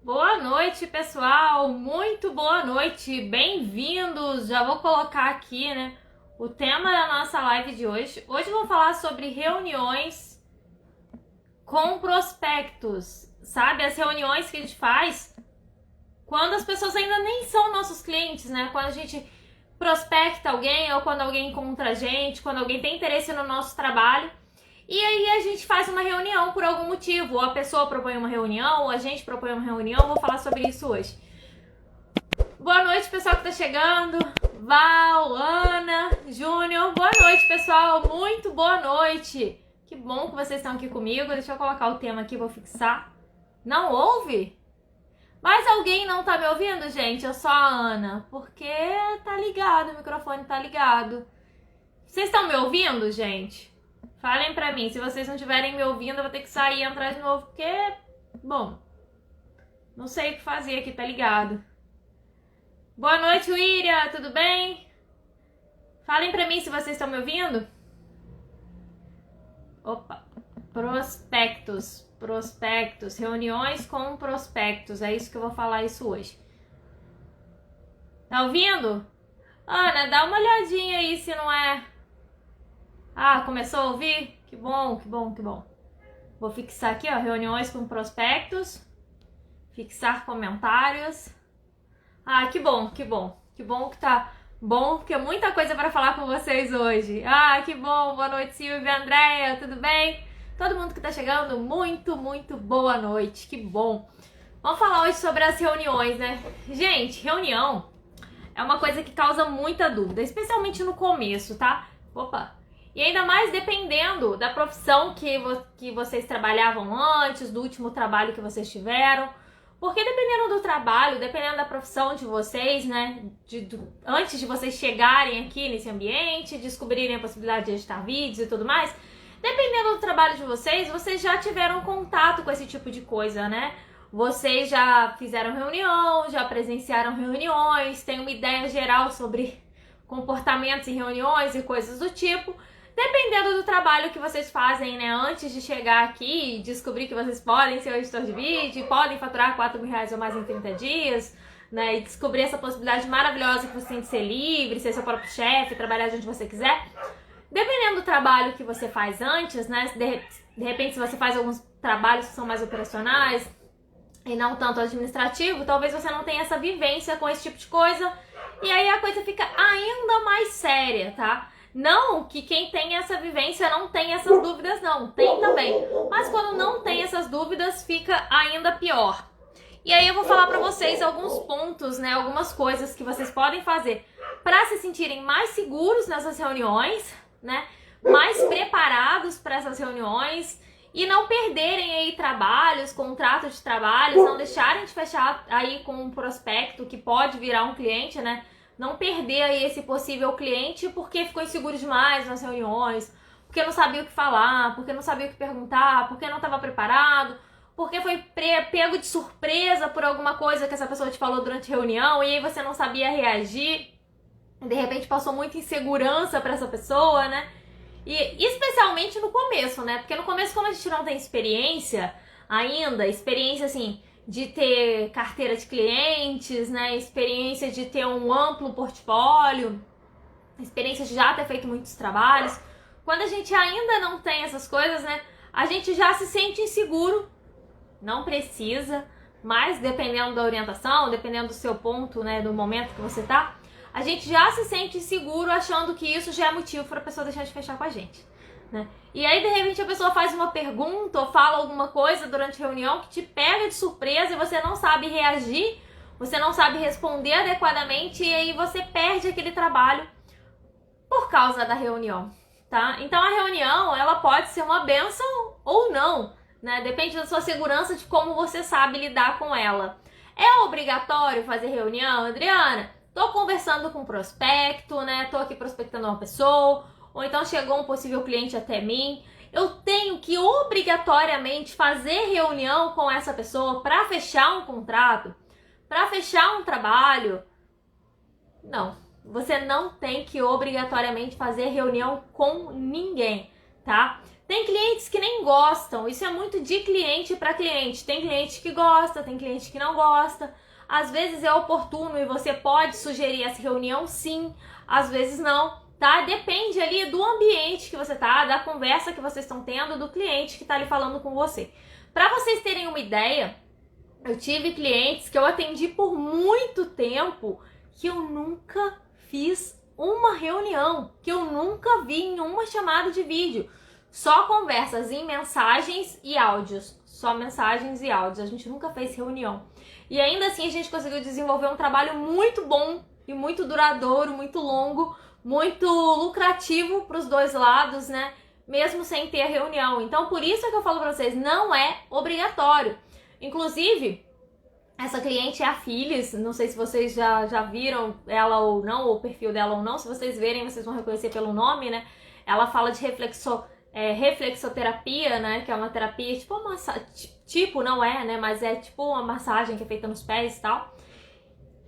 Boa noite, pessoal! Muito boa noite! Bem-vindos! Já vou colocar aqui, o tema da nossa live de hoje. Hoje vou falar sobre reuniões com prospectos. Sabe, as reuniões que a gente faz quando as pessoas ainda nem são nossos clientes, né? Quando a gente prospecta alguém ou quando alguém encontra a gente, quando alguém tem interesse no nosso trabalho. E aí a gente faz uma reunião por algum motivo, ou a pessoa propõe uma reunião, ou a gente propõe uma reunião. Vou falar sobre isso hoje. Boa noite, pessoal que tá chegando. Val, Ana, Júnior. Boa noite, pessoal. Muito boa noite. Que bom que vocês estão aqui comigo. Deixa eu colocar o tema aqui, vou fixar. Não ouve? Mas alguém não tá me ouvindo, gente? Eu sou a Ana. Porque tá ligado, o microfone tá ligado. Vocês estão me ouvindo, gente? Falem pra mim, se vocês não estiverem me ouvindo, eu vou ter que sair e entrar de novo, porque, bom, não sei o que fazer aqui, tá ligado? Boa noite, William, tudo bem? Falem pra mim se vocês estão me ouvindo. Opa, prospectos, reuniões com prospectos, é isso que eu vou falar isso hoje. Tá ouvindo? Ana, dá uma olhadinha aí se não é... Ah, começou a ouvir? Que bom, que bom, que bom. Vou fixar aqui, ó, reuniões com prospectos. Fixar comentários. Ah, que bom, que bom. Que bom que tá bom, porque muita coisa para falar com vocês hoje. Ah, que bom. Boa noite, Silvia, Andréia, tudo bem? Todo mundo que tá chegando, muito boa noite. Que bom. Vamos falar hoje sobre as reuniões, né? Gente, reunião é uma coisa que causa muita dúvida, especialmente no começo, tá? Opa! E ainda mais dependendo da profissão que vocês trabalhavam antes, do último trabalho que vocês tiveram. Porque dependendo do trabalho, dependendo da profissão de vocês, né? Antes de vocês chegarem aqui nesse ambiente, descobrirem a possibilidade de editar vídeos e tudo mais, dependendo do trabalho de vocês já tiveram contato com esse tipo de coisa, né? Vocês já fizeram reunião, já presenciaram reuniões, têm uma ideia geral sobre comportamentos em reuniões e coisas do tipo. Dependendo do trabalho que vocês fazem, né, antes de chegar aqui e descobrir que vocês podem ser o editor de vídeo, podem faturar R$4.000 ou mais em 30 dias, né, e descobrir essa possibilidade maravilhosa que você tem de ser livre, ser seu próprio chefe, trabalhar de onde você quiser. Dependendo do trabalho que você faz antes, né, de repente se você faz alguns trabalhos que são mais operacionais e não tanto administrativo, talvez você não tenha essa vivência com esse tipo de coisa, e aí a coisa fica ainda mais séria, tá? Não que quem tem essa vivência não tem essas dúvidas, não. Tem também. Mas quando não tem essas dúvidas, fica ainda pior. E aí eu vou falar pra vocês alguns pontos, né? Algumas coisas que vocês podem fazer para se sentirem mais seguros nessas reuniões, né? Mais preparados para essas reuniões e não perderem aí trabalhos, contratos de trabalhos, não deixarem de fechar aí com um prospecto que pode virar um cliente, né? Não perder aí esse possível cliente porque ficou inseguro demais nas reuniões, porque não sabia o que falar, porque não sabia o que perguntar, porque não estava preparado, porque foi pego de surpresa por alguma coisa que essa pessoa te falou durante a reunião e aí você não sabia reagir, de repente passou muita insegurança para essa pessoa, né? E especialmente no começo, né? Porque no começo, como a gente não tem experiência ainda, experiência assim... de ter carteira de clientes, né? Experiência de ter um amplo portfólio, experiência de já ter feito muitos trabalhos. Quando a gente ainda não tem essas coisas, né? A gente já se sente inseguro, não precisa, mas dependendo da orientação, dependendo do seu ponto, né? Do momento que você tá, a gente já se sente inseguro achando que isso já é motivo para a pessoa deixar de fechar com a gente, né? E aí, de repente, a pessoa faz uma pergunta ou fala alguma coisa durante a reunião que te pega de surpresa e você não sabe reagir, você não sabe responder adequadamente e aí você perde aquele trabalho por causa da reunião, tá? Então, a reunião, ela pode ser uma bênção ou não, né? Depende da sua segurança de como você sabe lidar com ela. É obrigatório fazer reunião, Adriana? Tô conversando com um prospecto, né? Tô aqui prospectando uma pessoa... ou então chegou um possível cliente até mim, eu tenho que obrigatoriamente fazer reunião com essa pessoa para fechar um contrato, para fechar um trabalho? Não, você não tem que obrigatoriamente fazer reunião com ninguém, tá? Tem clientes que nem gostam, isso é muito de cliente para cliente. Tem cliente que gosta, tem cliente que não gosta. Às vezes é oportuno e você pode sugerir essa reunião sim, às vezes não, tá? Depende ali do ambiente que você tá, da conversa que vocês estão tendo, do cliente que tá ali falando com você. Para vocês terem uma ideia, eu tive clientes que eu atendi por muito tempo que eu nunca fiz uma reunião, que eu nunca vi em uma chamada de vídeo. Só conversas em mensagens e áudios. Só mensagens e áudios. A gente nunca fez reunião. E ainda assim a gente conseguiu desenvolver um trabalho muito bom e muito duradouro, muito longo, muito lucrativo para os dois lados, né? Mesmo sem ter a reunião. Então por isso é que eu falo para vocês, não é obrigatório. Inclusive, essa cliente é a Phyllis, não sei se vocês já viram ela ou não, ou o perfil dela ou não. Se vocês verem, vocês vão reconhecer pelo nome, né? Ela fala de reflexoterapia, né? Que é uma terapia, tipo uma tipo, não é, né? Mas é tipo uma massagem que é feita nos pés e tal.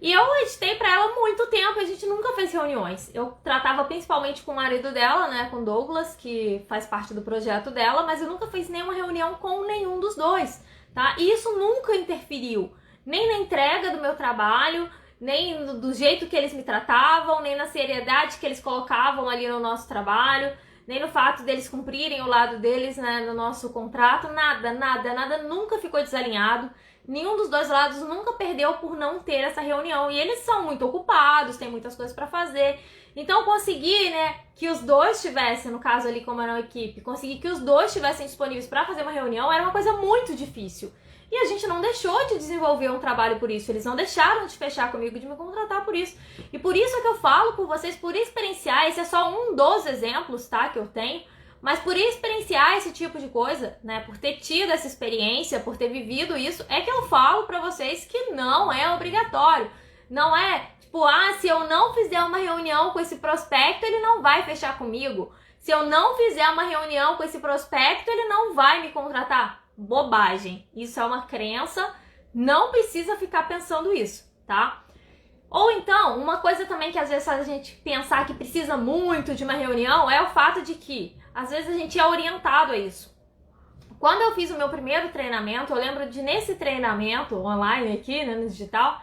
E eu editei pra ela há muito tempo, a gente nunca fez reuniões. Eu tratava principalmente com o marido dela, né? Com o Douglas, que faz parte do projeto dela, mas eu nunca fiz nenhuma reunião com nenhum dos dois, tá? E isso nunca interferiu, nem na entrega do meu trabalho, nem do jeito que eles me tratavam, nem na seriedade que eles colocavam ali no nosso trabalho, nem no fato deles cumprirem o lado deles, né, no nosso contrato. Nada nunca ficou desalinhado. Nenhum dos dois lados nunca perdeu por não ter essa reunião. E eles são muito ocupados, tem muitas coisas para fazer. Então conseguir, né, que os dois tivessem, no caso ali como era uma equipe, conseguir que os dois estivessem disponíveis para fazer uma reunião era uma coisa muito difícil. E a gente não deixou de desenvolver um trabalho por isso. Eles não deixaram de fechar comigo, de me contratar por isso. E por isso é que eu falo por vocês, por experienciar. Esse é só um dos exemplos, tá, que eu tenho. Mas por experienciar esse tipo de coisa, né, por ter tido essa experiência, por ter vivido isso, é que eu falo pra vocês que não é obrigatório. Não é, tipo, se eu não fizer uma reunião com esse prospecto, ele não vai fechar comigo. Se eu não fizer uma reunião com esse prospecto, ele não vai me contratar. Bobagem. Isso é uma crença, não precisa ficar pensando isso, tá? Ou então, uma coisa também que às vezes faz a gente pensar que precisa muito de uma reunião é o fato de que, às vezes, a gente é orientado a isso. Quando eu fiz o meu primeiro treinamento, eu lembro de nesse treinamento online aqui, né, no digital,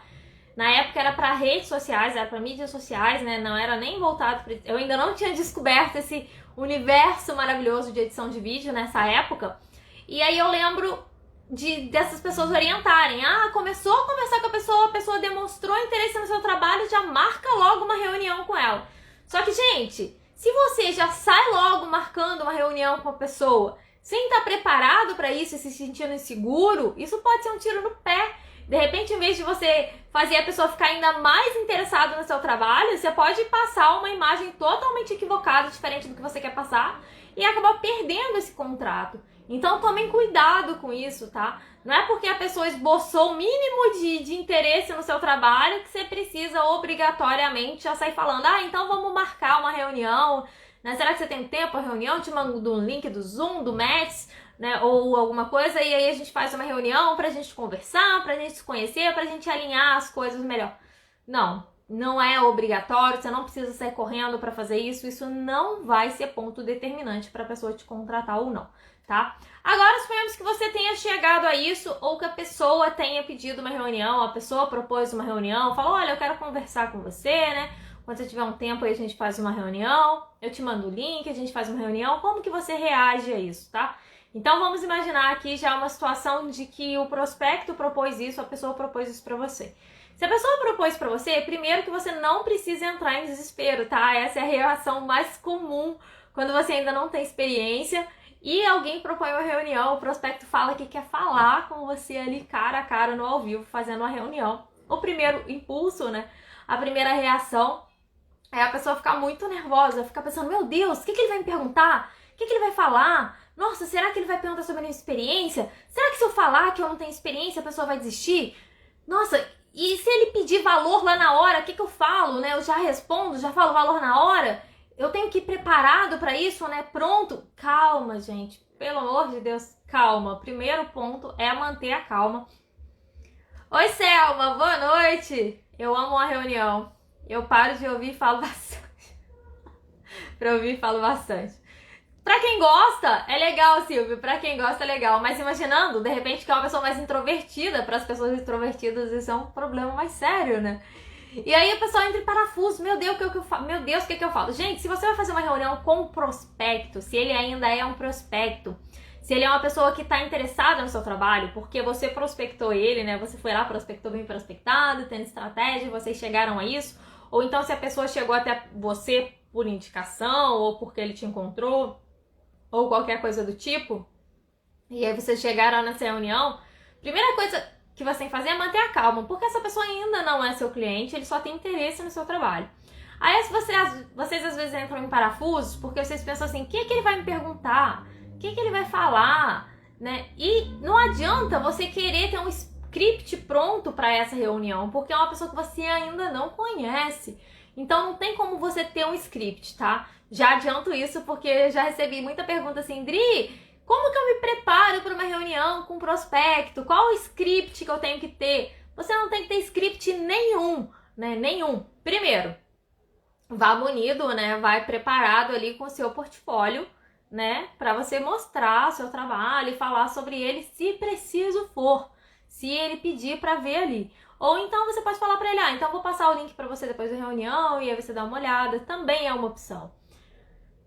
na época era para redes sociais, era para mídias sociais, né, não era nem voltado para... Eu ainda não tinha descoberto esse universo maravilhoso de edição de vídeo nessa época. E aí eu lembro dessas pessoas orientarem. Começou a conversar com a pessoa demonstrou interesse no seu trabalho, já marca logo uma reunião com ela. Só que, gente, se você já sai logo marcando uma reunião com a pessoa sem estar preparado para isso e se sentindo inseguro, isso pode ser um tiro no pé. De repente, em vez de você fazer a pessoa ficar ainda mais interessada no seu trabalho, você pode passar uma imagem totalmente equivocada, diferente do que você quer passar, e acabar perdendo esse contrato. Então tomem cuidado com isso, tá? Não é porque a pessoa esboçou o mínimo de interesse no seu trabalho que você precisa obrigatoriamente já sair falando, então vamos marcar uma reunião, né? Será que você tem tempo a reunião? Te mando um link do Zoom, do Mets, né? Ou alguma coisa, e aí a gente faz uma reunião pra gente conversar, pra gente se conhecer, pra gente alinhar as coisas melhor. Não é obrigatório, você não precisa sair correndo pra fazer isso, isso não vai ser ponto determinante pra pessoa te contratar ou não, tá? Agora, suponhamos que você tenha chegado a isso, ou que a pessoa tenha pedido uma reunião, a pessoa propôs uma reunião, falou, olha, eu quero conversar com você, né? Quando você tiver um tempo aí a gente faz uma reunião, eu te mando o link, a gente faz uma reunião, como que você reage a isso, tá? Então vamos imaginar aqui já uma situação de que o prospecto propôs isso, a pessoa propôs isso pra você. Se a pessoa propôs pra você, primeiro que você não precisa entrar em desespero, tá? Essa é a reação mais comum quando você ainda não tem experiência e alguém propõe uma reunião, o prospecto fala que quer falar com você ali cara a cara no ao vivo, fazendo uma reunião. O primeiro impulso, né? A primeira reação é a pessoa ficar muito nervosa, ficar pensando, meu Deus, o que ele vai me perguntar? O que ele vai falar? Nossa, será que ele vai perguntar sobre a minha experiência? Será que se eu falar que eu não tenho experiência, a pessoa vai desistir? Nossa, e se ele pedir valor lá na hora, o que eu falo, né? Eu já respondo, já falo valor na hora? Eu tenho que ir preparado para isso, né? Pronto? Calma, gente. Pelo amor de Deus, calma. Primeiro ponto é manter a calma. Oi, Selma, boa noite. Eu amo uma reunião. Eu paro de ouvir e falo bastante. Pra ouvir e falo bastante. Pra quem gosta, é legal, Silvio. Pra quem gosta, é legal. Mas imaginando, de repente, que é uma pessoa mais introvertida. Para as pessoas introvertidas, isso é um problema mais sério, né? E aí a pessoa entra em parafuso. Meu Deus, o que eu falo? Meu Deus, o que eu falo? Gente, se você vai fazer uma reunião com um prospecto, se ele ainda é um prospecto, se ele é uma pessoa que está interessada no seu trabalho, porque você prospectou ele, né? Você foi lá, prospectou bem prospectado, tendo estratégia, vocês chegaram a isso. Ou então se a pessoa chegou até você por indicação, ou porque ele te encontrou, ou qualquer coisa do tipo, e aí vocês chegaram nessa reunião, primeira coisa que você tem que fazer é manter a calma, porque essa pessoa ainda não é seu cliente, ele só tem interesse no seu trabalho. Aí vocês às vezes entram em parafusos, porque vocês pensam assim, o que ele vai me perguntar? O que ele vai falar? Né? E não adianta você querer ter um script pronto para essa reunião, porque é uma pessoa que você ainda não conhece. Então não tem como você ter um script, tá? Já adianto isso porque já recebi muita pergunta assim, Dri, como que eu me preparo para uma reunião com prospecto? Qual o script que eu tenho que ter? Você não tem que ter script nenhum, né? Nenhum. Primeiro, vá munido, né? Vai preparado ali com o seu portfólio, né? Para você mostrar o seu trabalho e falar sobre ele se preciso for, se ele pedir para ver ali. Ou então você pode falar para ele, então vou passar o link para você depois da reunião e aí você dá uma olhada, também é uma opção.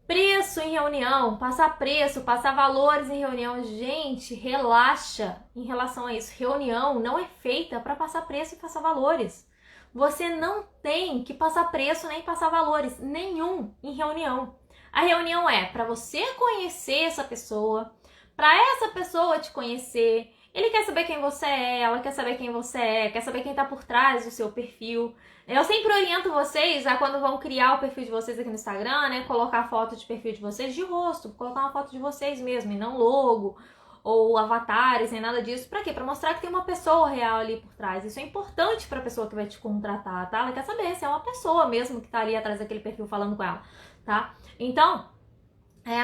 Preço em reunião, passar preço, passar valores em reunião. Gente, relaxa em relação a isso. Reunião não é feita para passar preço e passar valores. Você não tem que passar preço nem passar valores nenhum em reunião. A reunião é para você conhecer essa pessoa, para essa pessoa te conhecer. Ele quer saber quem você é, ela quer saber quem você é, quer saber quem está por trás do seu perfil. Eu sempre oriento vocês a quando vão criar o perfil de vocês aqui no Instagram, né? Colocar foto de perfil de vocês de rosto, colocar uma foto de vocês mesmo, e não logo, ou avatares, nem nada disso. Pra quê? Pra mostrar que tem uma pessoa real ali por trás. Isso é importante pra pessoa que vai te contratar, tá? Ela quer saber se é uma pessoa mesmo que tá ali atrás daquele perfil falando com ela, tá? Então,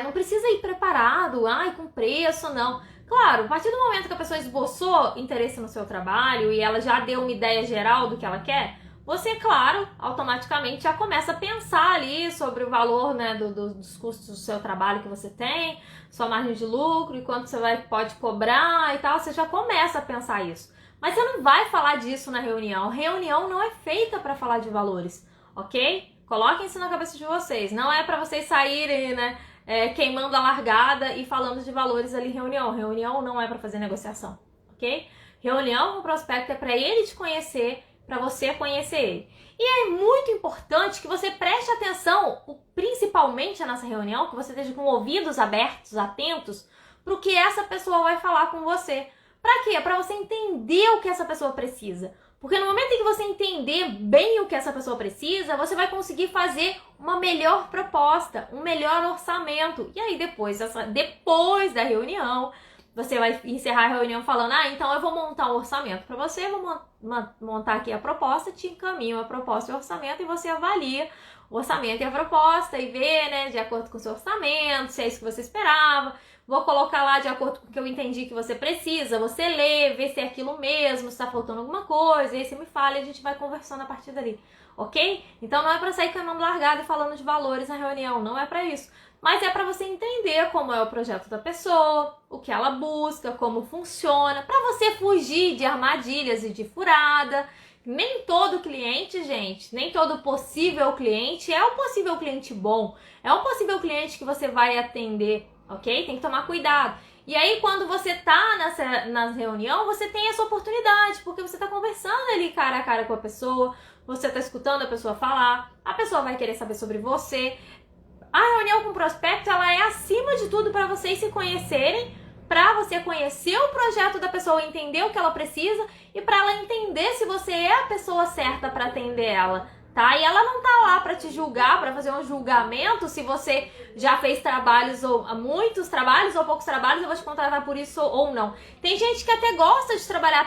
não precisa ir preparado, com preço, não. Claro, a partir do momento que a pessoa esboçou interesse no seu trabalho e ela já deu uma ideia geral do que ela quer, você, claro, automaticamente já começa a pensar ali sobre o valor, né, dos custos do seu trabalho que você tem, sua margem de lucro e quanto você pode cobrar e tal, você já começa a pensar isso. Mas você não vai falar disso na reunião. Reunião não é feita para falar de valores, ok? Coloquem isso na cabeça de vocês. Não é para vocês saírem, né, queimando a largada e falando de valores ali em reunião. Reunião não é para fazer negociação, ok? Reunião com o prospecto é para ele te conhecer, para você conhecer ele. E é muito importante que você preste atenção, principalmente nessa reunião, que você esteja com ouvidos abertos, atentos, para o que essa pessoa vai falar com você. Para quê? Para você entender o que essa pessoa precisa. Porque no momento em que você entender bem o que essa pessoa precisa, você vai conseguir fazer uma melhor proposta, um melhor orçamento. E aí depois da reunião, você vai encerrar a reunião falando, então eu vou montar um orçamento para você, vou montar aqui a proposta, te encaminho a proposta e o orçamento e você avalia o orçamento e a proposta e vê, né, de acordo com o seu orçamento, se é isso que você esperava. Vou colocar lá de acordo com o que eu entendi que você precisa, você lê, vê se é aquilo mesmo, se tá faltando alguma coisa, e aí você me fala e a gente vai conversando a partir dali, ok? Então não é para sair queimando largada e falando de valores na reunião, não é para isso. Mas é para você entender como é o projeto da pessoa, o que ela busca, como funciona, para você fugir de armadilhas e de furada. Nem todo cliente, gente, nem todo possível cliente é um possível cliente bom, é um possível cliente que você vai atender, ok? Tem que tomar cuidado. E aí, quando você tá na reunião, você tem essa oportunidade, porque você tá conversando ali cara a cara com a pessoa, você tá escutando a pessoa falar, a pessoa vai querer saber sobre você. A reunião com o prospecto, ela é acima de tudo para vocês se conhecerem, para você conhecer o projeto da pessoa, entender o que ela precisa e para ela entender se você é a pessoa certa para atender ela, tá? E ela não tá lá para te julgar, para fazer um julgamento se você já fez trabalhos ou muitos trabalhos ou poucos trabalhos, eu vou te contratar por isso ou não. Tem gente que até gosta de trabalhar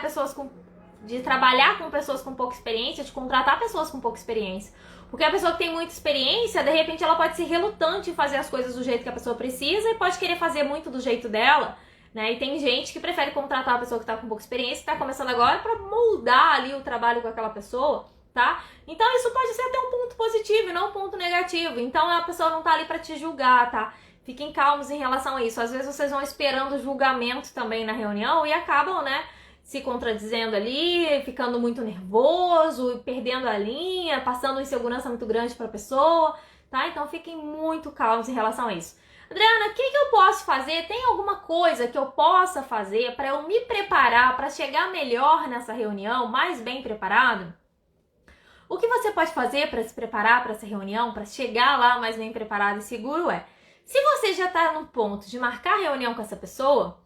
com pessoas com pouca experiência, de contratar pessoas com pouca experiência. Porque a pessoa que tem muita experiência, de repente ela pode ser relutante em fazer as coisas do jeito que a pessoa precisa e pode querer fazer muito do jeito dela, né? E tem gente que prefere contratar a pessoa que está com pouca experiência, que está começando agora, para moldar ali o trabalho com aquela pessoa, tá? Então isso pode ser até um ponto positivo e não um ponto negativo. Então a pessoa não tá ali para te julgar, tá? Fiquem calmos em relação a isso. Às vezes vocês vão esperando julgamento também na reunião e acabam, né, se contradizendo ali, ficando muito nervoso, perdendo a linha, passando uma insegurança muito grande para a pessoa, tá? Então fiquem muito calmos em relação a isso. Adriana, o que eu posso fazer? Tem alguma coisa que eu possa fazer para eu me preparar, para chegar melhor nessa reunião, mais bem preparado? O que você pode fazer para se preparar para essa reunião, para chegar lá mais bem preparado e seguro se você já está no ponto de marcar reunião com essa pessoa,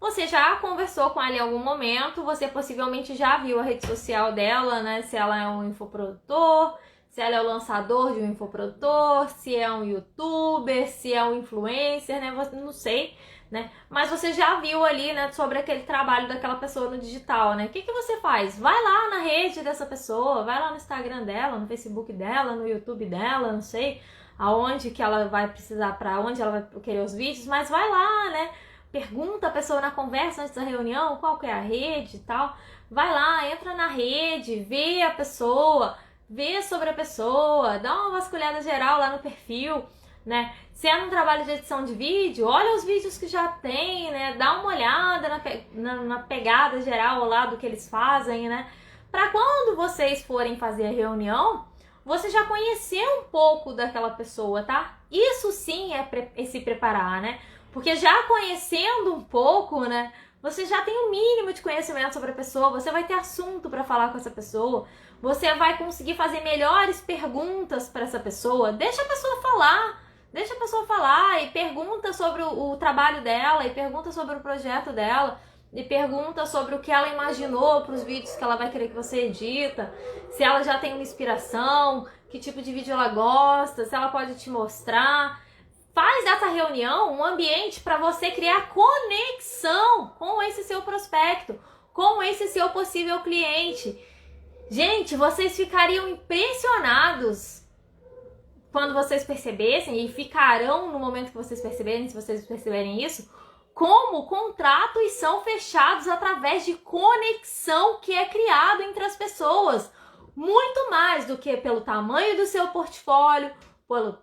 você já conversou com ela em algum momento, você possivelmente já viu a rede social dela, né? Se ela é um infoprodutor, se ela é o lançador de um infoprodutor, se é um youtuber, se é um influencer, né? Não sei, né? Mas você já viu ali, né, sobre aquele trabalho daquela pessoa no digital, né? O que você faz? Vai lá na rede dessa pessoa, vai lá no Instagram dela, no Facebook dela, no YouTube dela, não sei aonde que ela vai precisar, para onde ela vai querer os vídeos, mas vai lá, né? Pergunta a pessoa na conversa antes da reunião, qual que é a rede e tal. Vai lá, entra na rede, vê a pessoa, vê sobre a pessoa, dá uma vasculhada geral lá no perfil, né? Se é um trabalho de edição de vídeo, olha os vídeos que já tem, né? Dá uma olhada na pegada geral lá do que eles fazem, né? Para quando vocês forem fazer a reunião, você já conhecer um pouco daquela pessoa, tá? Isso sim é se preparar, né? Porque já conhecendo um pouco, né, você já tem um mínimo de conhecimento sobre a pessoa, você vai ter assunto para falar com essa pessoa, você vai conseguir fazer melhores perguntas para essa pessoa, deixa a pessoa falar e pergunta sobre o trabalho dela, e pergunta sobre o projeto dela, e pergunta sobre o que ela imaginou para os vídeos que ela vai querer que você edita, se ela já tem uma inspiração, que tipo de vídeo ela gosta, se ela pode te mostrar. Faz dessa reunião um ambiente para você criar conexão com esse seu prospecto, com esse seu possível cliente. Gente, vocês ficariam impressionados quando vocês percebessem, e ficarão no momento que vocês perceberem, se vocês perceberem isso, como contratos são fechados através de conexão que é criado entre as pessoas. Muito mais do que pelo tamanho do seu portfólio, pelo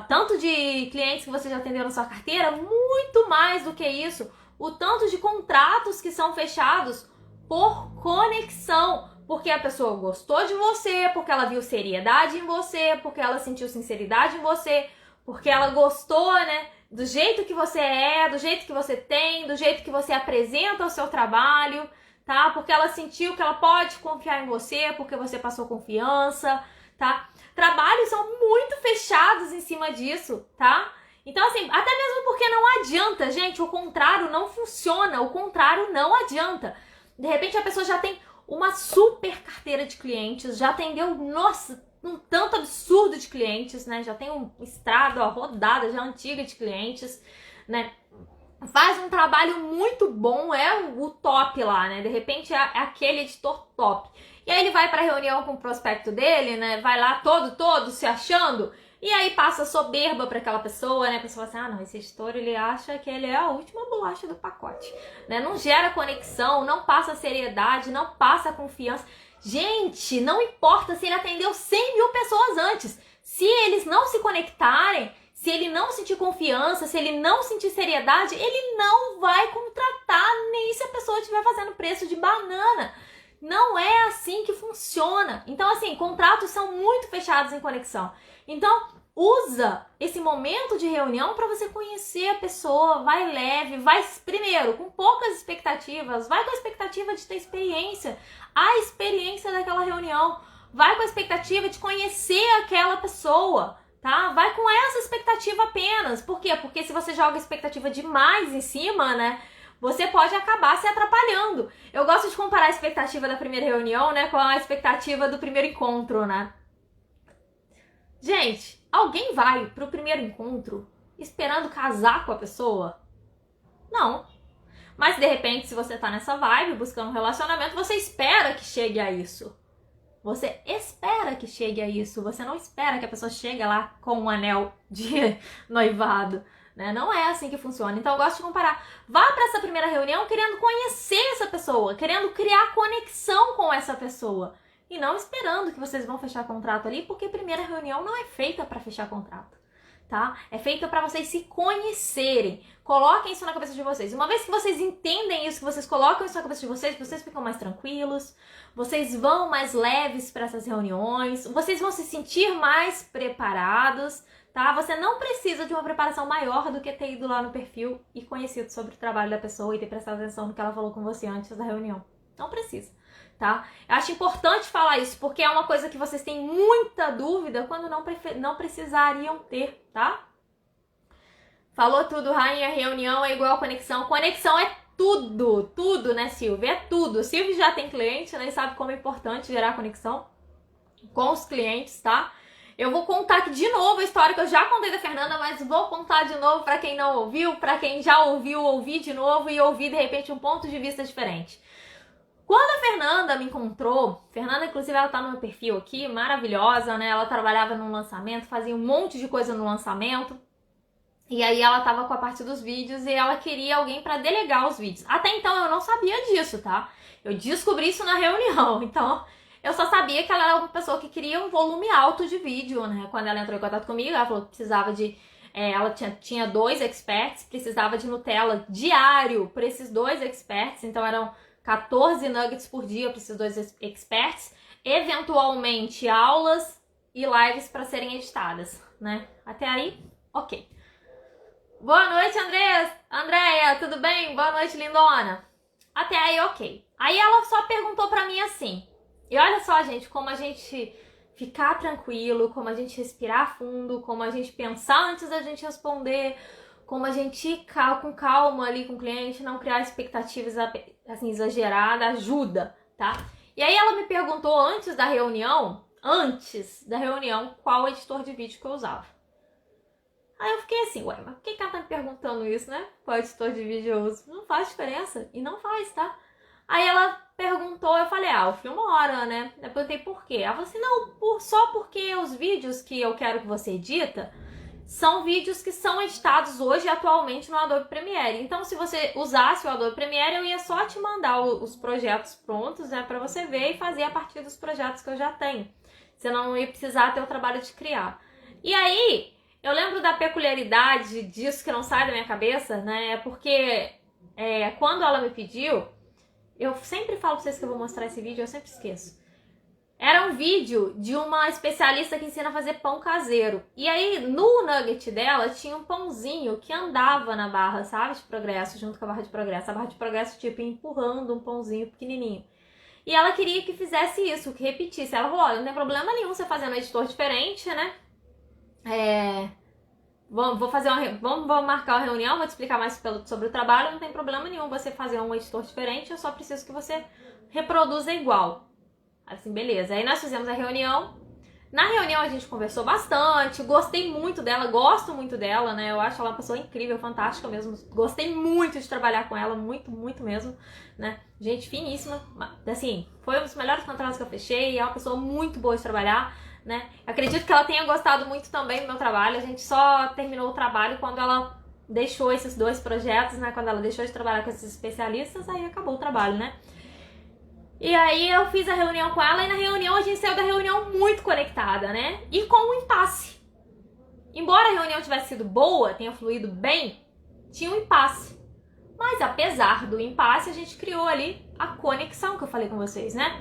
tanto de clientes que você já atendeu na sua carteira, muito mais do que isso, o tanto de contratos que são fechados por conexão, porque a pessoa gostou de você, porque ela viu seriedade em você, porque ela sentiu sinceridade em você, porque ela gostou, né, do jeito que você é, do jeito que você tem, do jeito que você apresenta o seu trabalho, tá? Porque ela sentiu que ela pode confiar em você, porque você passou confiança, tá? Trabalhos são muito fechados em cima disso, tá? Então, assim, até mesmo porque não adianta, gente, o contrário não funciona, o contrário não adianta. De repente a pessoa já tem uma super carteira de clientes, já atendeu, nossa, um tanto absurdo de clientes, né? Já tem um estrado, uma rodada já antiga de clientes, né? Faz um trabalho muito bom, é o top lá, né? De repente é aquele editor top. E aí ele vai para a reunião com o prospecto dele, né? Vai lá todo se achando, e aí passa soberba para aquela pessoa, né? A pessoa fala assim, ah não, esse editor ele acha que ele é a última bolacha do pacote, né? Não gera conexão, não passa seriedade, não passa confiança. Gente, não importa se ele atendeu 100 mil pessoas antes, se eles não se conectarem, se ele não sentir confiança, se ele não sentir seriedade, ele não vai contratar, nem se a pessoa estiver fazendo preço de banana. Não é assim que funciona. Então, assim, contratos são muito fechados em conexão. Então, usa esse momento de reunião para você conhecer a pessoa, vai leve, vai primeiro com poucas expectativas, vai com a expectativa de ter experiência, a experiência daquela reunião, vai com a expectativa de conhecer aquela pessoa, tá? Vai com essa expectativa apenas. Por quê? Porque se você joga expectativa demais em cima, né, você pode acabar se atrapalhando. Eu gosto de comparar a expectativa da primeira reunião, né, com a expectativa do primeiro encontro, né? Gente, alguém vai pro primeiro encontro esperando casar com a pessoa? Não. Mas, de repente, se você tá nessa vibe, buscando um relacionamento, você espera que chegue a isso. Você espera que chegue a isso. Você não espera que a pessoa chegue lá com um anel de noivado, né? Não é assim que funciona. Então, eu gosto de comparar. Vá para essa primeira reunião querendo conhecer essa pessoa, querendo criar conexão com essa pessoa. E não esperando que vocês vão fechar contrato ali, porque a primeira reunião não é feita para fechar contrato, tá? É feita para vocês se conhecerem. Coloquem isso na cabeça de vocês. Uma vez que vocês entendem isso, que vocês colocam isso na cabeça de vocês ficam mais tranquilos, vocês vão mais leves para essas reuniões, vocês vão se sentir mais preparados, tá? Você não precisa de uma preparação maior do que ter ido lá no perfil e conhecido sobre o trabalho da pessoa e ter prestado atenção no que ela falou com você antes da reunião. Não precisa, tá? Eu acho importante falar isso, porque é uma coisa que vocês têm muita dúvida quando não precisariam ter, tá? Falou tudo, Rainha. Reunião é igual conexão. Conexão é tudo, tudo, né, Silvia? É tudo. Silvia já tem cliente, né, e sabe como é importante gerar conexão com os clientes, tá? Eu vou contar aqui de novo a história que eu já contei da Fernanda, mas vou contar de novo para quem não ouviu, para quem já ouviu, ouvir de novo e ouvir, de repente, um ponto de vista diferente. Quando a Fernanda me encontrou, Fernanda, inclusive, ela tá no meu perfil aqui, maravilhosa, né? Ela trabalhava no lançamento, fazia um monte de coisa no lançamento. E aí ela tava com a parte dos vídeos e ela queria alguém para delegar os vídeos. Até então eu não sabia disso, tá? Eu descobri isso na reunião. Então eu só sabia que ela era uma pessoa que queria um volume alto de vídeo, né? Quando ela entrou em contato comigo, ela falou que precisava de... ela tinha 2 experts, precisava de Nutella diário para esses 2 experts. Então eram 14 nuggets por dia para esses 2 experts. Eventualmente aulas e lives para serem editadas, né? Até aí, ok. Boa noite, Andréia, tudo bem? Boa noite, lindona. Até aí, ok. Aí ela só perguntou pra mim assim, e olha só, gente, como a gente ficar tranquilo, como a gente respirar fundo, como a gente pensar antes da gente responder, como a gente ir com calma ali com o cliente, não criar expectativas assim, exageradas, ajuda, tá? E aí ela me perguntou antes da reunião, qual editor de vídeo que eu usava. Aí eu fiquei assim, ué, mas por que ela tá me perguntando isso, né? Qual editor de vídeo eu uso? Não faz diferença. E não faz, tá? Aí ela perguntou, eu falei, o Filmora, né? Eu perguntei por quê. Ela falou assim, não, só porque os vídeos que eu quero que você edita são vídeos que são editados hoje, atualmente, no Adobe Premiere. Então, se você usasse o Adobe Premiere, eu ia só te mandar os projetos prontos, né? Pra você ver e fazer a partir dos projetos que eu já tenho. Você não ia precisar ter o trabalho de criar. E aí... eu lembro da peculiaridade disso que não sai da minha cabeça, né? Porque quando ela me pediu, eu sempre falo pra vocês que eu vou mostrar esse vídeo, eu sempre esqueço. Era um vídeo de uma especialista que ensina a fazer pão caseiro. E aí, no nugget dela, tinha um pãozinho que andava na barra, sabe? De progresso, junto com a barra de progresso. A barra de progresso, tipo, empurrando um pãozinho pequenininho. E ela queria que fizesse isso, que repetisse. Ela falou, olha, não tem problema nenhum você fazer um editor diferente, né? Vamos marcar uma reunião, vou te explicar mais sobre o trabalho, não tem problema nenhum você fazer um editor diferente, eu só preciso que você reproduza igual. Assim, beleza. Aí nós fizemos a reunião. Na reunião a gente conversou bastante, gostei muito dela, gosto muito dela, né? Eu acho ela uma pessoa incrível, fantástica mesmo. Gostei muito de trabalhar com ela, muito, muito mesmo, né? Gente finíssima, assim, foi um dos melhores contratos que eu fechei, é uma pessoa muito boa de trabalhar, né? Acredito que ela tenha gostado muito também do meu trabalho. A gente só terminou o trabalho quando ela deixou esses 2 projetos, né? Quando ela deixou de trabalhar com esses especialistas, aí acabou o trabalho, né? E aí eu fiz a reunião com ela e na reunião a gente saiu da reunião muito conectada, né? E com um impasse. Embora a reunião tivesse sido boa, tenha fluído bem, tinha um impasse. Mas apesar do impasse, a gente criou ali a conexão que eu falei com vocês, né?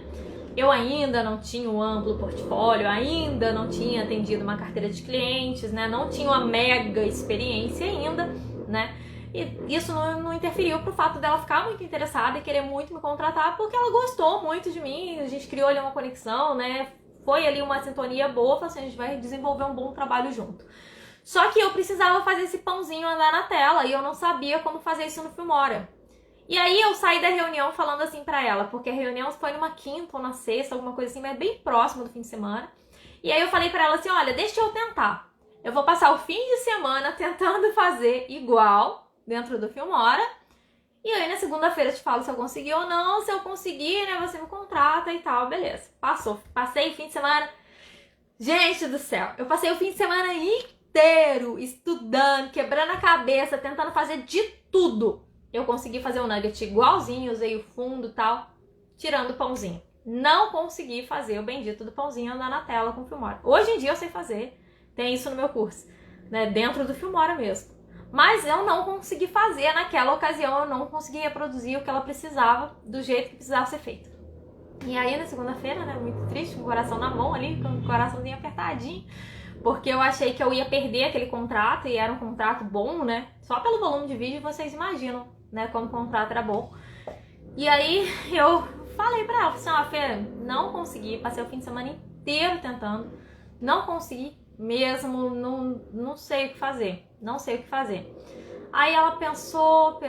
Eu ainda não tinha um amplo portfólio, ainda não tinha atendido uma carteira de clientes, né? Não tinha uma mega experiência ainda, né? E isso não interferiu pro fato dela ficar muito interessada e querer muito me contratar, porque ela gostou muito de mim, a gente criou ali uma conexão, né? Foi ali uma sintonia boa, falou assim, a gente vai desenvolver um bom trabalho junto. Só que eu precisava fazer esse pãozinho andar na tela e eu não sabia como fazer isso no Filmora. E aí eu saí da reunião falando assim pra ela, porque a reunião foi numa quinta ou na sexta, alguma coisa assim, mas bem próximo do fim de semana. E aí eu falei pra ela assim, olha, deixa eu tentar. Eu vou passar o fim de semana tentando fazer igual dentro do Filmora. E aí na segunda-feira eu te falo se eu consegui ou não. Se eu conseguir, né, você me contrata e tal, beleza. Passei o fim de semana. Gente do céu, eu passei o fim de semana inteiro estudando, quebrando a cabeça, tentando fazer de tudo. Eu consegui fazer o nugget igualzinho, usei o fundo e tal, tirando o pãozinho. Não consegui fazer o bendito do pãozinho andar na tela com o Filmora. Hoje em dia eu sei fazer, tem isso no meu curso. né, dentro do Filmora mesmo. Mas eu não consegui fazer naquela ocasião, eu não consegui reproduzir o que ela precisava, do jeito que precisava ser feito. E aí na segunda-feira, né, muito triste, com o coração na mão ali, com o coraçãozinho apertadinho, porque eu achei que eu ia perder aquele contrato, e era um contrato bom, né, só pelo volume de vídeo vocês imaginam, né, como o contrato era bom. E aí eu falei pra ela, assim, ó, Fê, não consegui, passei o fim de semana inteiro tentando, não consegui mesmo, não sei o que fazer, não sei o que fazer. Aí ela pensou,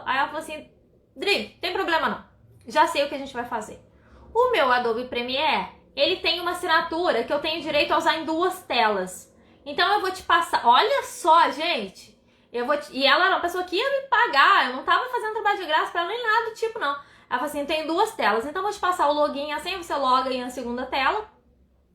aí ela falou assim, Dri, tem problema não, já sei o que a gente vai fazer. O meu Adobe Premiere, ele tem uma assinatura que eu tenho direito a usar em 2 telas. Então eu vou te passar, olha só, gente, e ela era uma pessoa que ia me pagar, eu não tava fazendo trabalho de graça pra ela nem nada do tipo não. Ela falou assim, tem 2 telas, então eu vou te passar o login assim, você loga aí na segunda tela,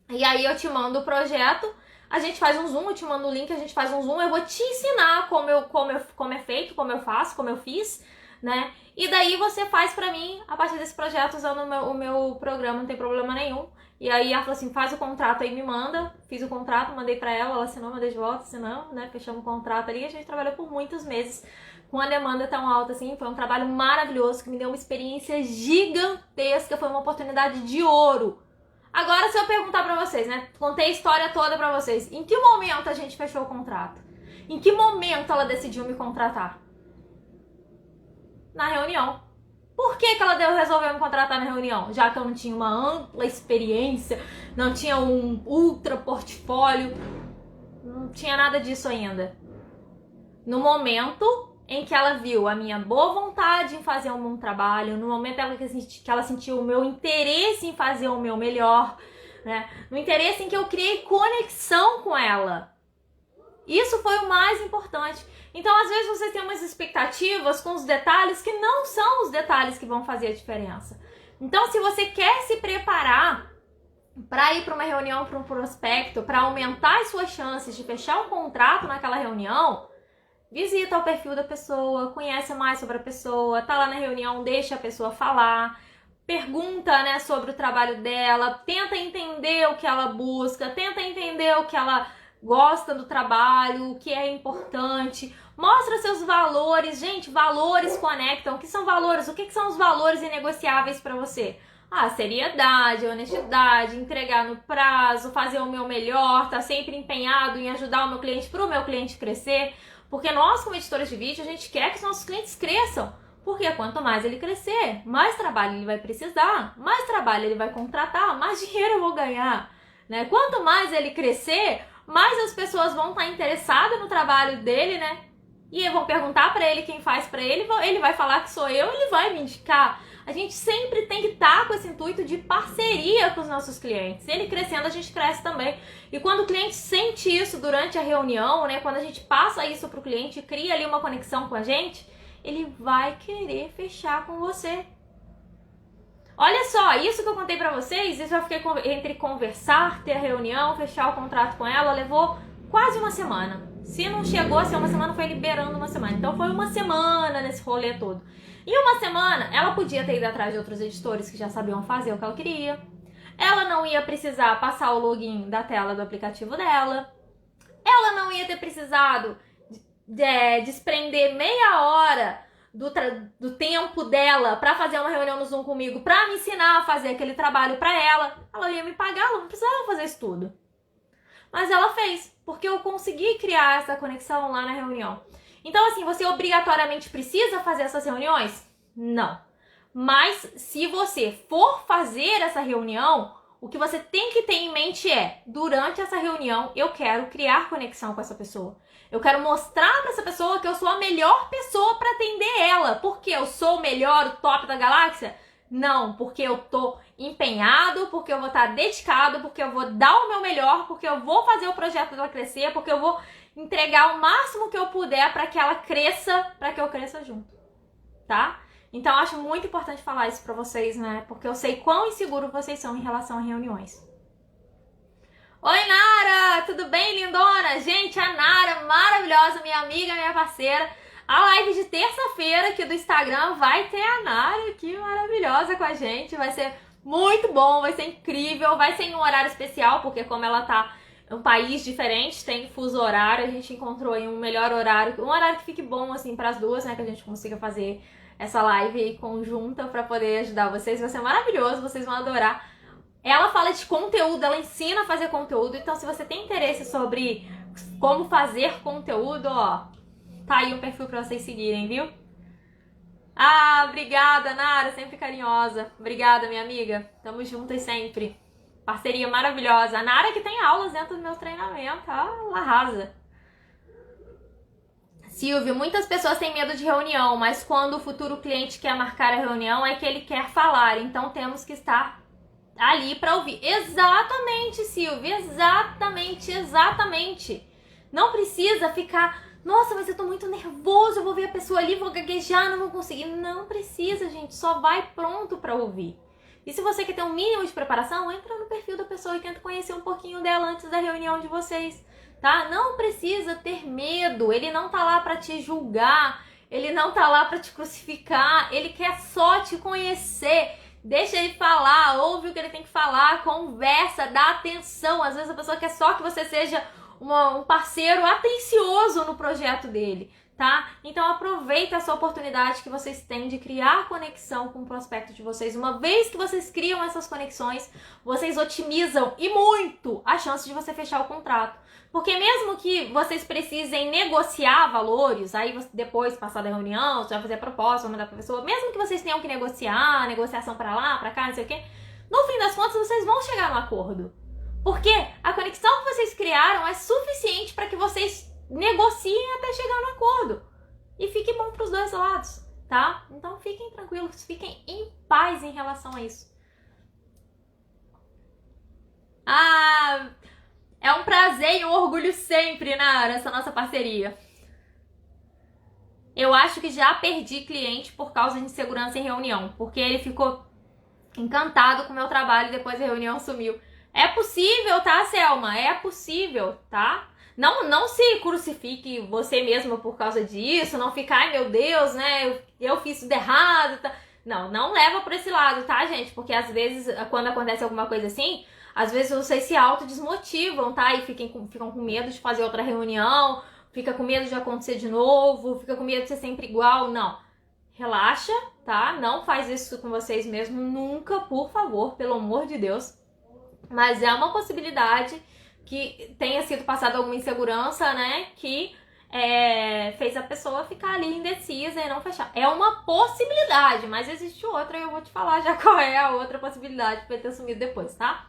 e aí eu te mando o projeto, a gente faz um zoom, eu te mando o link, a gente faz um zoom, eu vou te ensinar como é feito, como eu faço, como eu fiz, né? E daí você faz pra mim, a partir desse projeto, usando o meu programa, não tem problema nenhum. E aí ela falou assim, faz o contrato aí, me manda. Fiz o contrato, mandei pra ela assinou, mandei de volta, assinamos, né? Fechamos o contrato ali e a gente trabalhou por muitos meses com a demanda tão alta assim. Foi um trabalho maravilhoso, que me deu uma experiência gigantesca, foi uma oportunidade de ouro. Agora, se eu perguntar pra vocês, né? Contei a história toda pra vocês. Em que momento a gente fechou o contrato? Em que momento ela decidiu me contratar? Na reunião. Por que ela resolveu me contratar na reunião? Já que eu não tinha uma ampla experiência, não tinha um ultra portfólio, não tinha nada disso ainda. No momento em que ela viu a minha boa vontade em fazer um bom trabalho, no momento que ela sentiu o meu interesse em fazer o meu melhor, né? No interesse em que eu criei conexão com ela. Isso foi o mais importante. Então, às vezes, você tem umas expectativas com os detalhes que não são os detalhes que vão fazer a diferença. Então, se você quer se preparar para ir para uma reunião, para um prospecto, para aumentar as suas chances de fechar um contrato naquela reunião, visita o perfil da pessoa, conhece mais sobre a pessoa, tá lá na reunião, deixa a pessoa falar, pergunta, né, sobre o trabalho dela, tenta entender o que ela busca, tenta entender o que ela gosta do trabalho, o que é importante, mostra seus valores. Gente, valores conectam. O que são valores? O que são os valores inegociáveis para você? Seriedade, honestidade, entregar no prazo, fazer o meu melhor, tá sempre empenhado em ajudar o meu cliente para o meu cliente crescer, porque nós, como editores de vídeo, a gente quer que os nossos clientes cresçam, porque quanto mais ele crescer, mais trabalho ele vai precisar, mais trabalho ele vai contratar, mais dinheiro eu vou ganhar, né? Quanto mais ele crescer, mais as pessoas vão estar interessadas no trabalho dele, né? E vão perguntar pra ele quem faz pra ele, ele vai falar que sou eu, ele vai me indicar. A gente sempre tem que estar com esse intuito de parceria com os nossos clientes. Ele crescendo, a gente cresce também. E quando o cliente sente isso durante a reunião, né? Quando a gente passa isso pro cliente, cria ali uma conexão com a gente, ele vai querer fechar com você. Olha só, isso que eu contei pra vocês, isso eu fiquei entre conversar, ter a reunião, fechar o contrato com ela, levou quase uma semana. Se não chegou a ser uma semana, foi liberando uma semana. Então foi uma semana nesse rolê todo. Em uma semana, ela podia ter ido atrás de outros editores que já sabiam fazer o que ela queria. Ela não ia precisar passar o login da tela do aplicativo dela. Ela não ia ter precisado desprender meia hora do tempo dela pra fazer uma reunião no Zoom comigo, pra me ensinar a fazer aquele trabalho pra ela. Ela ia me pagar, ela não precisava fazer isso tudo. Mas ela fez, porque eu consegui criar essa conexão lá na reunião. Então, assim, você obrigatoriamente precisa fazer essas reuniões? Não. Mas se você for fazer essa reunião, o que você tem que ter em mente é, durante essa reunião, eu quero criar conexão com essa pessoa. Eu quero mostrar para essa pessoa que eu sou a melhor pessoa para atender ela. Porque eu sou o melhor, o top da galáxia? Não, porque eu tô empenhado, porque eu vou estar dedicado, porque eu vou dar o meu melhor, porque eu vou fazer o projeto dela crescer, porque eu vou entregar o máximo que eu puder para que ela cresça, para que eu cresça junto, tá? Então, acho muito importante falar isso pra vocês, né? Porque eu sei quão inseguro vocês são em relação a reuniões. Oi, Nara! Tudo bem, lindona? Gente, a Nara, maravilhosa, minha amiga, minha parceira. A live de terça-feira aqui do Instagram vai ter a Nara aqui, maravilhosa, com a gente. Vai ser muito bom, vai ser incrível. Vai ser em um horário especial, porque como ela tá um país diferente, tem fuso horário, a gente encontrou aí um melhor horário, um horário que fique bom, assim, pras duas, né, que a gente consiga fazer essa live aí conjunta pra poder ajudar vocês. Vai ser maravilhoso, vocês vão adorar. Ela fala de conteúdo, ela ensina a fazer conteúdo, então se você tem interesse sobre como fazer conteúdo, ó, tá aí um perfil pra vocês seguirem, viu? Ah, obrigada, Nara, sempre carinhosa. Obrigada, minha amiga. Tamo juntas sempre. Parceria maravilhosa. A Nara que tem aulas dentro do meu treinamento, ela arrasa. Silvio, muitas pessoas têm medo de reunião, mas quando o futuro cliente quer marcar a reunião é que ele quer falar, então temos que estar ali para ouvir. Exatamente, Silvio, exatamente. Não precisa ficar, nossa, mas eu tô muito nervoso, eu vou ver a pessoa ali, vou gaguejar, não vou conseguir. Não precisa, gente, só vai pronto para ouvir. E se você quer ter um mínimo de preparação, entra no perfil da pessoa e tenta conhecer um pouquinho dela antes da reunião de vocês, tá? Não precisa ter medo, ele não tá lá para te julgar, ele não tá lá para te crucificar, ele quer só te conhecer. Deixa ele falar, ouve o que ele tem que falar, conversa, dá atenção. Às vezes a pessoa quer só que você seja um parceiro atencioso no projeto dele, tá? Então aproveita essa oportunidade que vocês têm de criar conexão com o prospecto de vocês. Uma vez que vocês criam essas conexões, vocês otimizam e muito a chance de você fechar o contrato. Porque mesmo que vocês precisem negociar valores, aí depois, passar da reunião, você vai fazer a proposta, vai mandar pra pessoa, mesmo que vocês tenham que negociar, negociação pra lá, pra cá, não sei o quê, no fim das contas vocês vão chegar no acordo. Porque a conexão que vocês criaram é suficiente para que vocês negociem até chegar no acordo. E fique bom pros dois lados, tá? Então fiquem tranquilos, fiquem em paz em relação a isso. Ah, é um prazer e um orgulho sempre, Nara, essa nossa parceria. Eu acho que já perdi cliente por causa de insegurança em reunião, porque ele ficou encantado com o meu trabalho e depois a reunião sumiu. É possível, tá, Selma? É possível, tá? Não se crucifique você mesma por causa disso, não fica, ai meu Deus, né, eu fiz tudo errado, tá? Não leva por esse lado, tá, gente? Porque às vezes, quando acontece alguma coisa assim, às vezes vocês se autodesmotivam, tá? E ficam com medo de fazer outra reunião, fica com medo de acontecer de novo, fica com medo de ser sempre igual. Não. Relaxa, tá? Não faz isso com vocês mesmo nunca, por favor, pelo amor de Deus. Mas é uma possibilidade que tenha sido passada alguma insegurança, né? Que fez a pessoa ficar ali indecisa e não fechar. É uma possibilidade, mas existe outra e eu vou te falar já qual é a outra possibilidade pra ele ter sumido depois, tá?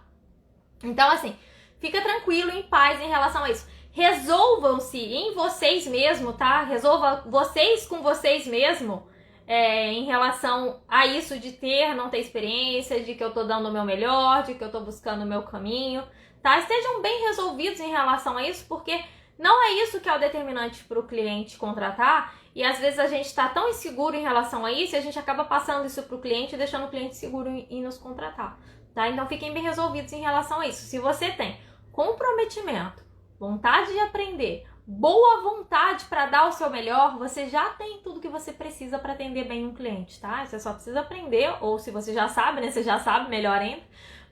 Então, assim, fica tranquilo, em paz em relação a isso. Resolvam-se em vocês mesmo, tá? Resolva vocês com vocês mesmo em relação a isso de não ter experiência, de que eu tô dando o meu melhor, de que eu tô buscando o meu caminho, tá? Estejam bem resolvidos em relação a isso, porque não é isso que é o determinante para o cliente contratar, e às vezes a gente tá tão inseguro em relação a isso, e a gente acaba passando isso pro cliente e deixando o cliente seguro em nos contratar, tá? Então fiquem bem resolvidos em relação a isso. Se você tem comprometimento, vontade de aprender, boa vontade para dar o seu melhor, você já tem tudo que você precisa para atender bem um cliente, tá? Você só precisa aprender, ou se você já sabe, né? Você já sabe, melhor ainda.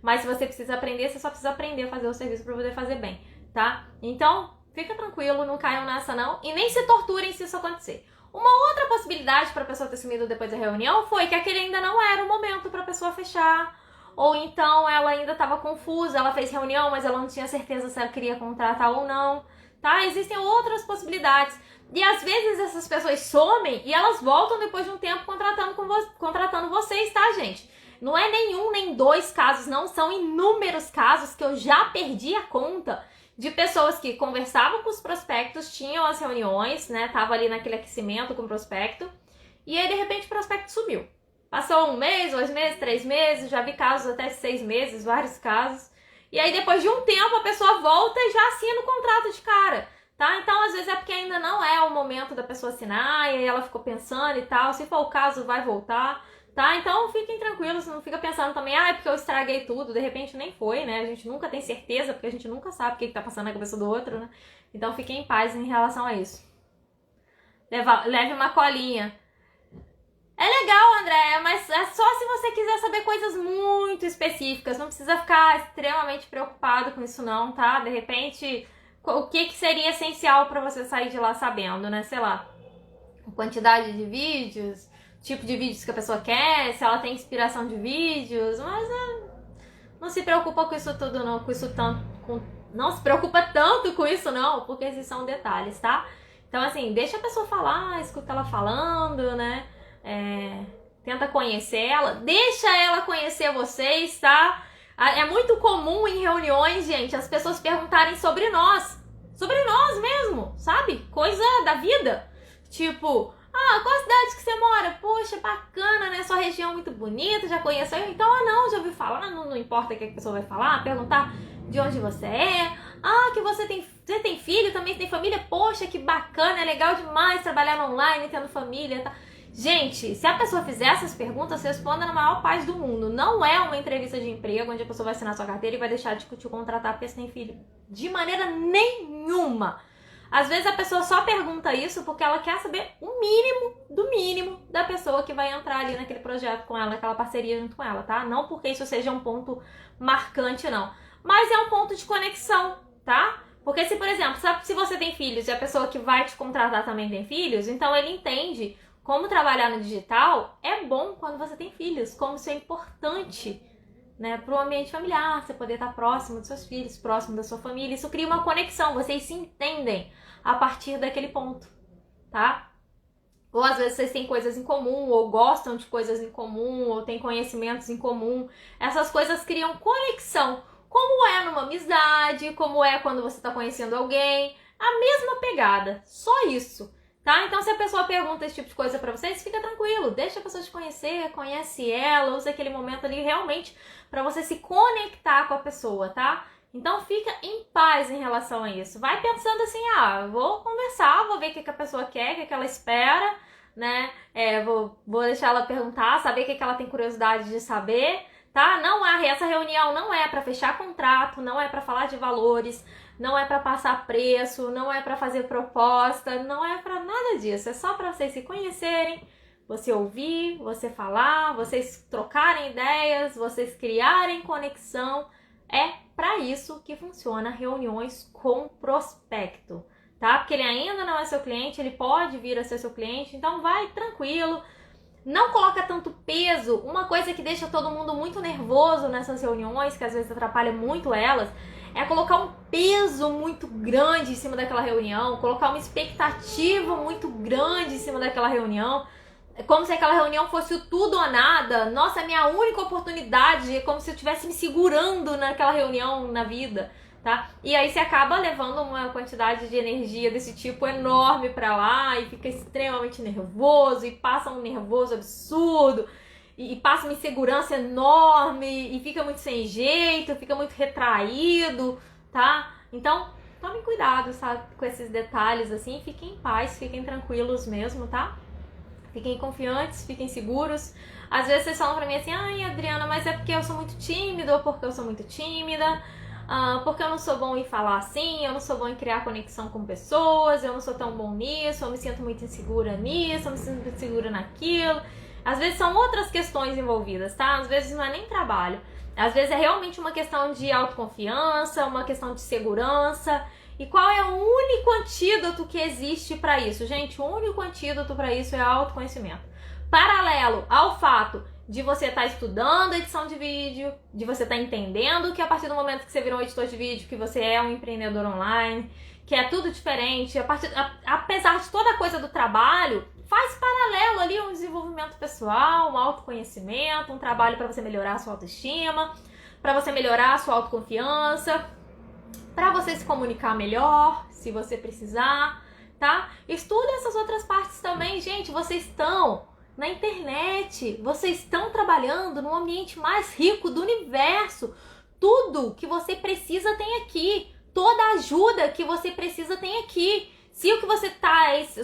Mas se você precisa aprender, você só precisa aprender a fazer o serviço para poder fazer bem, tá? Então, fica tranquilo, não caiam nessa não, e nem se torturem se isso acontecer. Uma outra possibilidade para a pessoa ter sumido depois da reunião foi que aquele ainda não era o momento para a pessoa fechar, ou então ela ainda estava confusa, ela fez reunião, mas ela não tinha certeza se ela queria contratar ou não, tá? Existem outras possibilidades. E às vezes essas pessoas somem e elas voltam depois de um tempo contratando vocês, tá, gente? Não é nenhum nem dois casos, não, são inúmeros casos que eu já perdi a conta de pessoas que conversavam com os prospectos, tinham as reuniões, né? Tava ali naquele aquecimento com o prospecto, e aí de repente o prospecto sumiu. Passou 1 mês, 2 meses, 3 meses, já vi casos até 6 meses, vários casos. E aí depois de um tempo a pessoa volta e já assina o contrato de cara, tá? Então às vezes é porque ainda não é o momento da pessoa assinar, e aí ela ficou pensando e tal, se for o caso vai voltar, tá? Então fiquem tranquilos, não fica pensando também, é porque eu estraguei tudo, de repente nem foi, né? A gente nunca tem certeza, porque a gente nunca sabe o que tá passando na cabeça do outro, né? Então fiquem em paz em relação a isso. Leve uma colinha. É legal, André, mas é só se você quiser saber coisas muito específicas, não precisa ficar extremamente preocupado com isso não, tá? De repente, o que seria essencial para você sair de lá sabendo, né? Sei lá, a quantidade de vídeos, tipo de vídeos que a pessoa quer, se ela tem inspiração de vídeos, mas não se preocupa com isso tudo não, não se preocupa tanto com isso não, porque esses são detalhes, tá? Então assim, deixa a pessoa falar, escuta ela falando, né? Tenta conhecer ela, deixa ela conhecer vocês, tá? É muito comum em reuniões, gente, as pessoas perguntarem sobre nós mesmo, sabe? Coisa da vida. Tipo, qual cidade que você mora? Poxa, bacana, né? Sua região é muito bonita, já conheceu? Então, não, já ouviu falar, não importa o que a pessoa vai falar, perguntar de onde você é. Que você tem filho, também tem família? Poxa, que bacana, é legal demais trabalhar no online, tendo família, tá? Gente, se a pessoa fizer essas perguntas, responda na maior paz do mundo. Não é uma entrevista de emprego onde a pessoa vai assinar sua carteira e vai deixar de te contratar porque você tem filho. De maneira nenhuma. Às vezes a pessoa só pergunta isso porque ela quer saber o mínimo do mínimo da pessoa que vai entrar ali naquele projeto com ela, naquela parceria junto com ela, tá? Não porque isso seja um ponto marcante, não. Mas é um ponto de conexão, tá? Porque se, por exemplo, se você tem filhos e a pessoa que vai te contratar também tem filhos, então ele entende como trabalhar no digital é bom quando você tem filhos, como isso é importante, né, para o ambiente familiar, você poder estar próximo dos seus filhos, próximo da sua família. Isso cria uma conexão, vocês se entendem a partir daquele ponto, tá? Ou às vezes vocês têm coisas em comum, ou gostam de coisas em comum, ou têm conhecimentos em comum. Essas coisas criam conexão, como é numa amizade, como é quando você está conhecendo alguém, a mesma pegada, só isso. Tá? Então, se a pessoa pergunta esse tipo de coisa pra vocês, fica tranquilo, deixa a pessoa te conhecer, conhece ela, usa aquele momento ali realmente pra você se conectar com a pessoa, tá? Então, fica em paz em relação a isso. Vai pensando assim, vou conversar, vou ver o que a pessoa quer, o que ela espera, né? Vou deixar ela perguntar, saber o que ela tem curiosidade de saber, tá? Essa reunião não é pra fechar contrato, não é pra falar de valores, não é para passar preço, não é para fazer proposta, não é para nada disso. É só para vocês se conhecerem, você ouvir, você falar, vocês trocarem ideias, vocês criarem conexão. É para isso que funciona reuniões com prospecto, tá? Porque ele ainda não é seu cliente, ele pode vir a ser seu cliente, então vai tranquilo. Não coloca tanto peso. Uma coisa que deixa todo mundo muito nervoso nessas reuniões, que às vezes atrapalha muito elas, é colocar um peso muito grande em cima daquela reunião, colocar uma expectativa muito grande em cima daquela reunião, como se aquela reunião fosse o tudo ou nada. Nossa, é a minha única oportunidade, é como se eu estivesse me segurando naquela reunião na vida, tá? E aí você acaba levando uma quantidade de energia desse tipo enorme pra lá e fica extremamente nervoso e passa um nervoso absurdo. E passa uma insegurança enorme e fica muito sem jeito, fica muito retraído, tá? Então, tomem cuidado, sabe, com esses detalhes assim, fiquem em paz, fiquem tranquilos mesmo, tá? Fiquem confiantes, fiquem seguros. Às vezes vocês falam pra mim assim, Adriana, mas é porque eu sou muito tímido ou porque eu sou muito tímida, porque eu não sou bom em falar assim, eu não sou bom em criar conexão com pessoas, eu não sou tão bom nisso, eu me sinto muito insegura nisso, eu me sinto muito insegura naquilo. Às vezes são outras questões envolvidas, tá? Às vezes não é nem trabalho. Às vezes é realmente uma questão de autoconfiança, uma questão de segurança. E qual é o único antídoto que existe para isso? Gente, o único antídoto para isso é autoconhecimento. Paralelo ao fato de você estar estudando edição de vídeo, de você estar entendendo que a partir do momento que você virou um editor de vídeo, que você é um empreendedor online, que é tudo diferente, apesar de toda a coisa do trabalho, faz paralelo ali um desenvolvimento pessoal, um autoconhecimento, um trabalho para você melhorar a sua autoestima, para você melhorar a sua autoconfiança, para você se comunicar melhor, se você precisar, tá? Estuda essas outras partes também, gente. Vocês estão na internet, vocês estão trabalhando no ambiente mais rico do universo. Tudo que você precisa tem aqui. Toda ajuda que você precisa tem aqui. Se o que você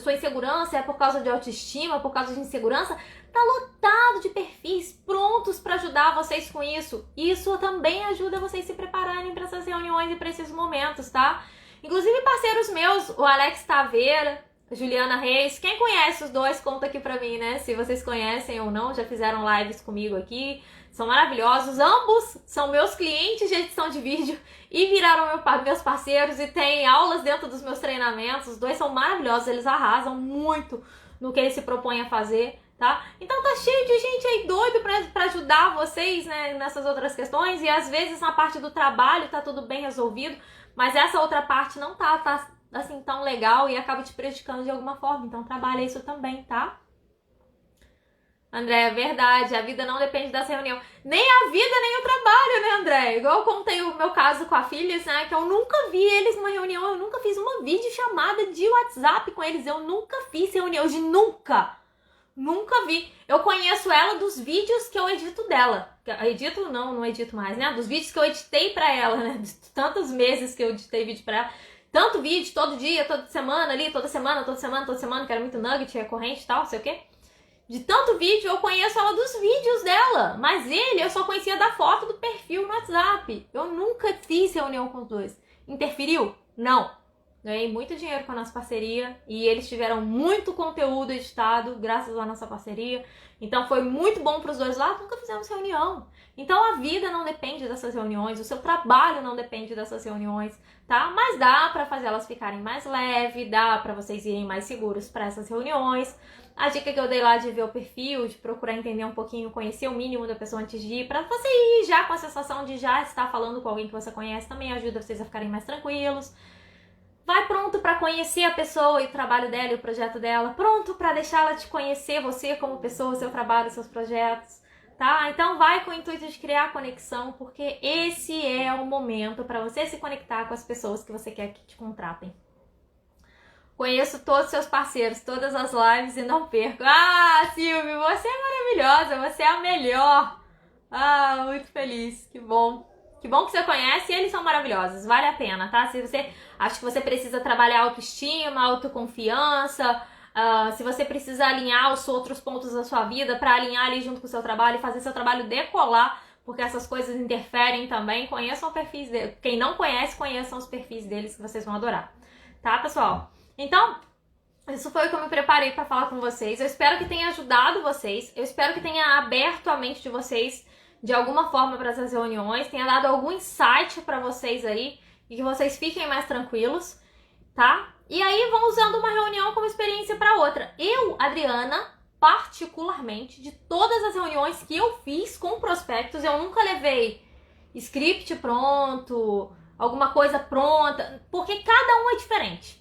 sua insegurança é por causa de autoestima, por causa de insegurança, tá lotado de perfis prontos para ajudar vocês com isso. Isso também ajuda vocês se prepararem para essas reuniões e para esses momentos, tá? Inclusive parceiros meus, o Alex Taveira, Juliana Reis. Quem conhece os dois, conta aqui pra mim, né? Se vocês conhecem ou não, já fizeram lives comigo aqui. São maravilhosos. Ambos são meus clientes de edição de vídeo e viraram meus parceiros e têm aulas dentro dos meus treinamentos. Os dois são maravilhosos, eles arrasam muito no que eles se propõem a fazer, tá? Então tá cheio de gente aí doido pra ajudar vocês, né, nessas outras questões. E às vezes na parte do trabalho tá tudo bem resolvido, mas essa outra parte não tá assim tão legal e acaba te prejudicando de alguma forma. Então trabalha isso também, tá? André, é verdade, a vida não depende dessa reunião. Nem a vida, nem o trabalho, né, André? Igual eu contei o meu caso com a Phyllis, né, que eu nunca vi eles numa reunião, eu nunca fiz uma videochamada de WhatsApp com eles, eu nunca fiz reunião, de nunca vi. Eu conheço ela dos vídeos que eu edito dela. Não edito mais, né, dos vídeos que eu editei pra ela, né, de tantos meses que eu editei vídeo pra ela. Tanto vídeo, todo dia, toda semana ali, toda semana, que era muito nugget, recorrente e tal, sei o quê. De tanto vídeo, eu conheço ela dos vídeos dela. Mas ele, eu só conhecia da foto do perfil no WhatsApp. Eu nunca fiz reunião com os dois. Interferiu? Não. Ganhei muito dinheiro com a nossa parceria. E eles tiveram muito conteúdo editado graças à nossa parceria. Então foi muito bom para os dois lados. Nunca fizemos reunião. Então a vida não depende dessas reuniões. O seu trabalho não depende dessas reuniões, tá? Mas dá para fazer elas ficarem mais leves. Dá para vocês irem mais seguros para essas reuniões. A dica que eu dei lá de ver o perfil, de procurar entender um pouquinho, conhecer o mínimo da pessoa antes de ir, pra você ir já com a sensação de já estar falando com alguém que você conhece, também ajuda vocês a ficarem mais tranquilos. Vai pronto pra conhecer a pessoa e o trabalho dela e o projeto dela, pronto pra deixar ela te conhecer, você como pessoa, seu trabalho, seus projetos, tá? Então vai com o intuito de criar conexão, porque esse é o momento pra você se conectar com as pessoas que você quer que te contratem. Conheço todos os seus parceiros, todas as lives e não perco. Ah, Silvio, você é maravilhosa, você é a melhor. Ah, muito feliz, que bom. Que bom que você conhece e eles são maravilhosos, vale a pena, tá? Se você acha que você precisa trabalhar autoestima, autoconfiança, se você precisa alinhar os outros pontos da sua vida para alinhar ali junto com o seu trabalho e fazer seu trabalho decolar, porque essas coisas interferem também, conheçam os perfis deles. Quem não conhece, conheçam os perfis deles que vocês vão adorar. Tá, pessoal? Então, isso foi o que eu me preparei para falar com vocês. Eu espero que tenha ajudado vocês. Eu espero que tenha aberto a mente de vocês de alguma forma para essas reuniões, tenha dado algum insight para vocês aí e que vocês fiquem mais tranquilos, tá? E aí vão usando uma reunião como experiência para outra. Eu, Adriana, particularmente, de todas as reuniões que eu fiz com prospectos, eu nunca levei script pronto, alguma coisa pronta, porque cada um é diferente.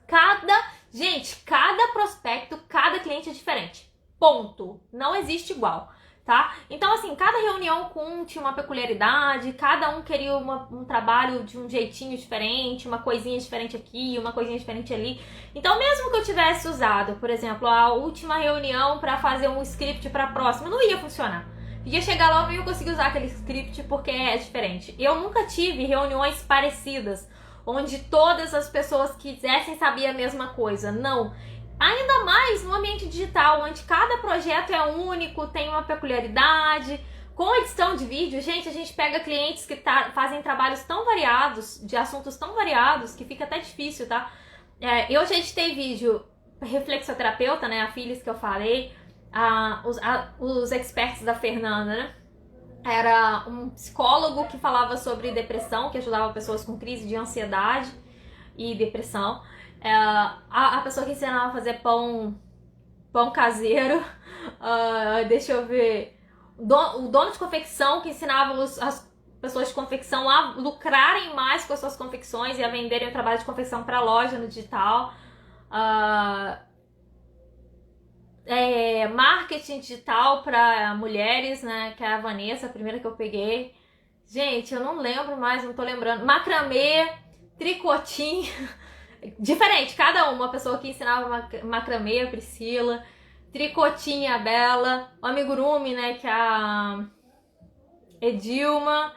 Cada prospecto, cada cliente é diferente. Ponto. Não existe igual, tá? Então, assim, cada reunião tinha uma peculiaridade, cada um queria um trabalho de um jeitinho diferente, uma coisinha diferente aqui, uma coisinha diferente ali. Então, mesmo que eu tivesse usado, por exemplo, a última reunião para fazer um script para a próxima, não ia funcionar. Ia chegar lá e não ia conseguir usar aquele script porque é diferente. Eu nunca tive reuniões parecidas, onde todas as pessoas quisessem saber a mesma coisa. Não. Ainda mais no ambiente digital, onde cada projeto é único, tem uma peculiaridade. Com edição de vídeo, gente, a gente pega clientes que fazem trabalhos tão variados, de assuntos tão variados, que fica até difícil, tá? Eu já editei vídeo reflexoterapeuta, né? A Phyllis que eu falei, os experts da Fernanda, né? Era um psicólogo que falava sobre depressão, que ajudava pessoas com crise de ansiedade e depressão. A pessoa que ensinava a fazer pão caseiro. Deixa eu ver. O dono de confecção que ensinava as pessoas de confecção a lucrarem mais com as suas confecções e a venderem o trabalho de confecção para loja no digital. Marketing digital para mulheres, né? Que é a Vanessa, a primeira que eu peguei. Gente, eu não lembro mais, não tô lembrando. Macramê, tricotinho. Diferente, cada uma pessoa que ensinava macramê, a Priscila. Tricotinha, a Bela. O amigurumi, né? Que é a Edilma.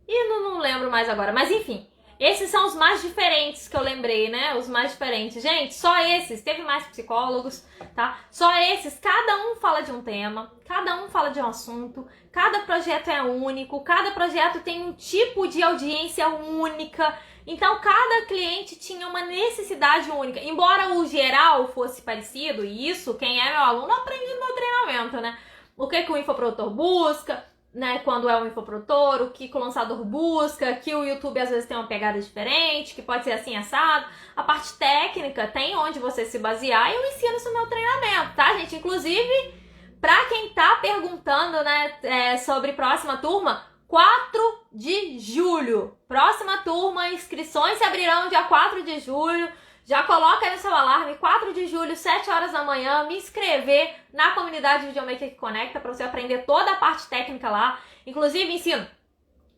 E não lembro mais agora, mas enfim. Esses são os mais diferentes que eu lembrei, né? Os mais diferentes. Gente, só esses. Teve mais psicólogos, tá? Só esses. Cada um fala de um tema. Cada um fala de um assunto. Cada projeto é único. Cada projeto tem um tipo de audiência única. Então, cada cliente tinha uma necessidade única. Embora o geral fosse parecido, e isso, quem é meu aluno aprende no meu treinamento, né? O que o infoprodutor busca, né, quando é um infoprodutor, o que o lançador busca, que o YouTube às vezes tem uma pegada diferente, que pode ser assim assado. A parte técnica tem onde você se basear e eu ensino isso no meu treinamento, tá, gente? Inclusive, pra quem tá perguntando, né, sobre próxima turma, 4 de julho. Próxima turma, inscrições se abrirão dia 4 de julho. Já coloca aí no seu alarme, 4 de julho, 7 horas da manhã, me inscrever na comunidade Videomaker que Conecta para você aprender toda a parte técnica lá. Inclusive, ensino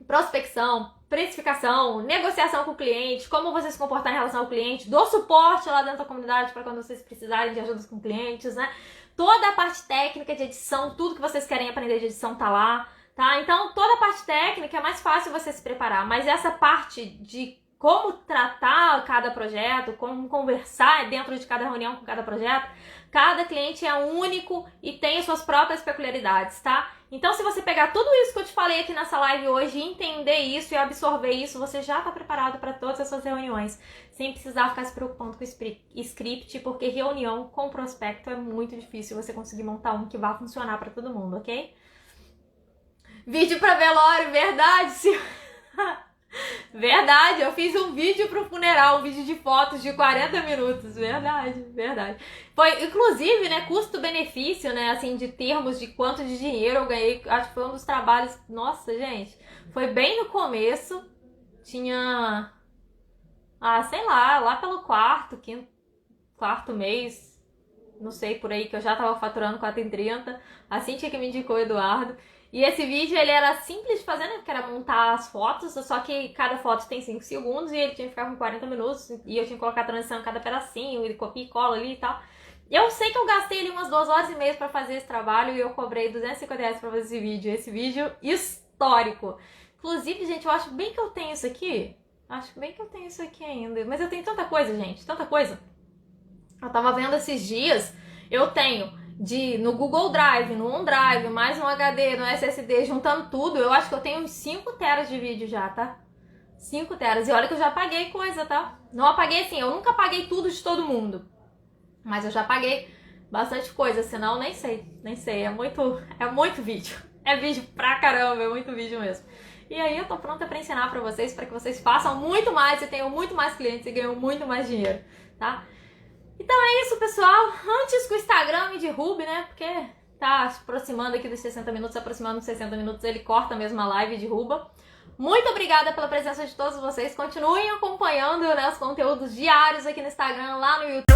prospecção, precificação, negociação com o cliente, como você se comportar em relação ao cliente, dou suporte lá dentro da comunidade para quando vocês precisarem de ajuda com clientes, né? Toda a parte técnica de edição, tudo que vocês querem aprender de edição tá lá, tá? Então, toda a parte técnica é mais fácil você se preparar, mas essa parte de como tratar cada projeto, como conversar dentro de cada reunião com cada projeto, cada cliente é único e tem as suas próprias peculiaridades, tá? Então, se você pegar tudo isso que eu te falei aqui nessa live hoje e entender isso e absorver isso, você já está preparado para todas as suas reuniões, sem precisar ficar se preocupando com script, porque reunião com prospecto é muito difícil você conseguir montar um que vá funcionar para todo mundo, ok? Vídeo para velório, verdade? Verdade, eu fiz um vídeo pro funeral, um vídeo de fotos de 40 minutos, verdade, verdade. Foi, inclusive, né, custo-benefício, né, assim, de termos de quanto de dinheiro eu ganhei, acho que foi um dos trabalhos, nossa, gente, foi bem no começo, tinha, sei lá pelo quarto mês, não sei, por aí, que eu já tava faturando 4,30, assim tinha que me indicou o Eduardo. E esse vídeo, ele era simples de fazer, né? Porque era montar as fotos, só que cada foto tem 5 segundos e ele tinha que ficar com 40 minutos. E eu tinha que colocar a transição em cada pedacinho, e copia e cola ali e tal. Eu sei que eu gastei ali umas 2 horas e meia pra fazer esse trabalho e eu cobrei R$250 pra fazer esse vídeo. Esse vídeo histórico. Inclusive, gente, eu acho bem que eu tenho isso aqui. Acho bem que eu tenho isso aqui ainda. Mas eu tenho tanta coisa, gente, tanta coisa. Eu tava vendo esses dias, eu tenho... no Google Drive, no OneDrive, mais um HD, no SSD, juntando tudo, eu acho que eu tenho uns 5 teras de vídeo já, tá? 5 teras. E olha que eu já apaguei coisa, tá? Não apaguei assim, eu nunca apaguei tudo de todo mundo. Mas eu já apaguei bastante coisa, senão nem sei. É muito vídeo. É vídeo pra caramba, é muito vídeo mesmo. E aí eu tô pronta pra ensinar pra vocês, pra que vocês façam muito mais e tenham muito mais clientes e ganham muito mais dinheiro, tá? Então é isso, pessoal. Antes que o Instagram me derrube, né? Porque tá se aproximando aqui dos 60 minutos, aproximando dos 60 minutos, ele corta mesmo a live e derruba. Muito obrigada pela presença de todos vocês. Continuem acompanhando, né, os conteúdos diários aqui no Instagram, lá no YouTube.